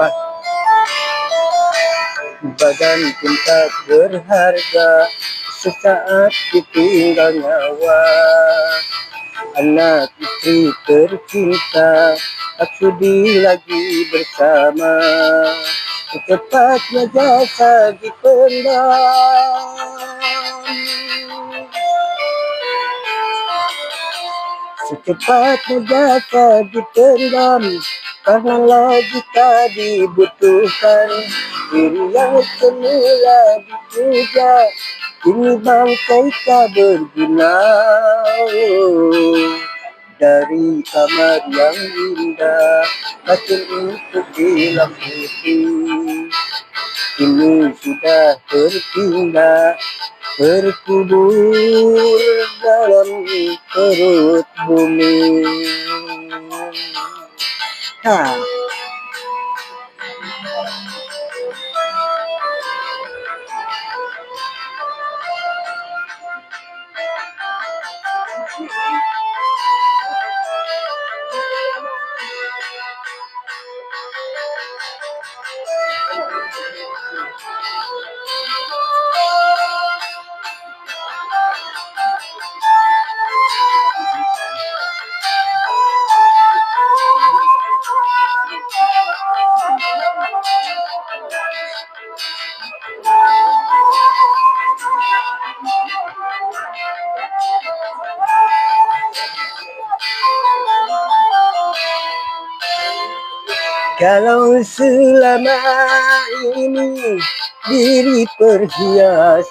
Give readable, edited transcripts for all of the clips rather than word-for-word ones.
Wah, badan pun tak berharga, sesaat ditinggal nyawa. Anak istri tercinta, tak sudi lagi bersama. Secepatnya jasa dipendam, secepatnya jasa dipendam, karena lagi tak dibutuhkan. Diri yang semula dipuja, kini bangkai tak berguna. Dari kamar yang indah, kasur untuk bilang putih, ini sudah terpindah, terkubur dalam perut bumi. Nah, kalau selama ini diri perhiaskan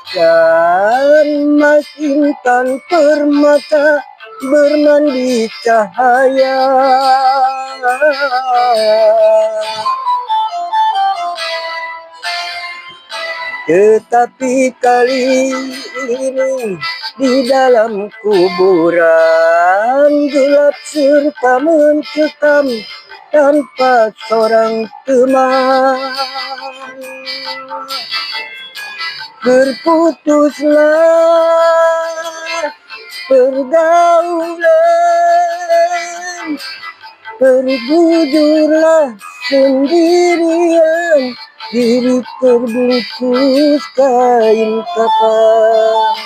emas intan permata bermandi cahaya, tetapi kali ini di dalam kuburan gelap serta mencekam tanpa seorang teman. Berputuslah pergaulan, tergujurlah sendirian, diri terbungkus kain kapan.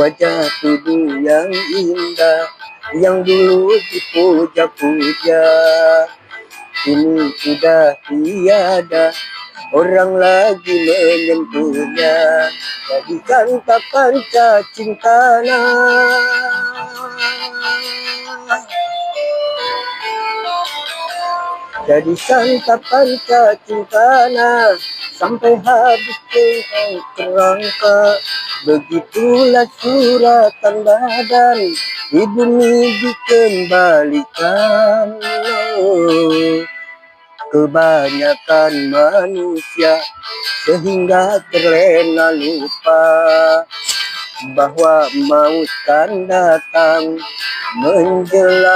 Wajah tubuh yang indah, yang dulu dipuja-puja, ini sudah tiada orang lagi menyentuhnya. Jadi santapan cacing tanah, jadi santapan cacing tanah, sampai habis kerangka. Begitulah suratan badan di bumi dikembalikan. Kebanyakan manusia sehingga terlena lupa bahwa maut kan datang menjelang.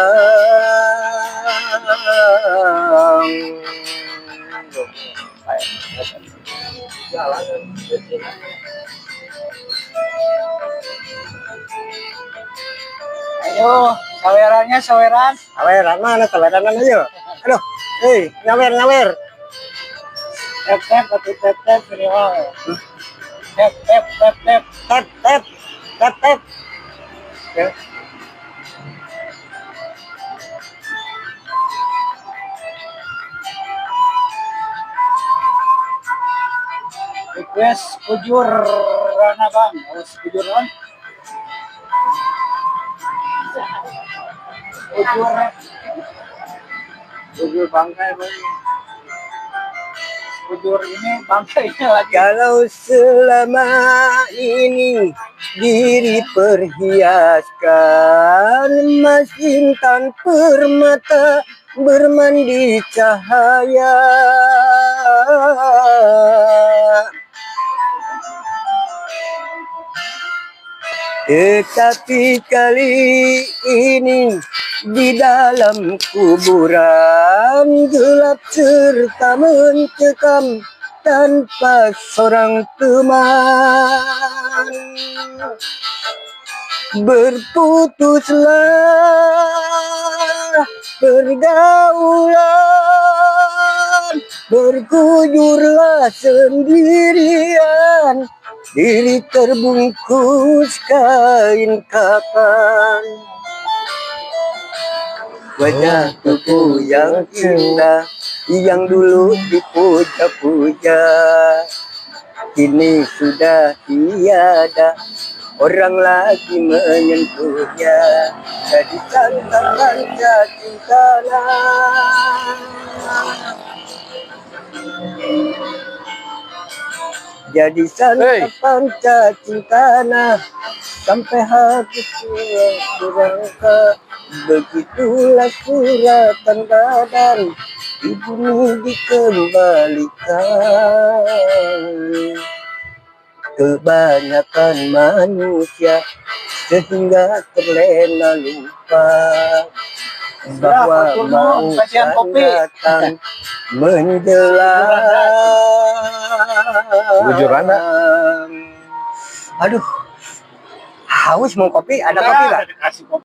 Ayo, sawerannya saweran. Saweran mana saweran aja? Aduh, hei, nyawer. Tep ini mah. Tep. Ya. Request kujur rana bang, harus kujur kan? Kujur bangkai bang. Kujur ini bangkainya lagi. Kalau selama ini diri perhiaskan emas intan permata bermandi cahaya, tetapi kali ini di dalam kuburan gelap serta mencekam tanpa seorang teman. Berputuslah pergaulan, Berkujurlah sendirian, diri terbungkus kain kapan. Wajah tubuh yang indah, yang dulu dipuja-puja, kini sudah tiada orang lagi menyentuhnya. Jadi santapan cinta, jadi santapan cinta, sampai hati kurangka. Begitulah suratan badan di bumi dikembalikan. Kebanyakan manusia sehingga terlena lupa bahwa mau datang menjelang. Bujurana. Aduh, haus mau kopi? Ada kopi nggak? Kasih kopi.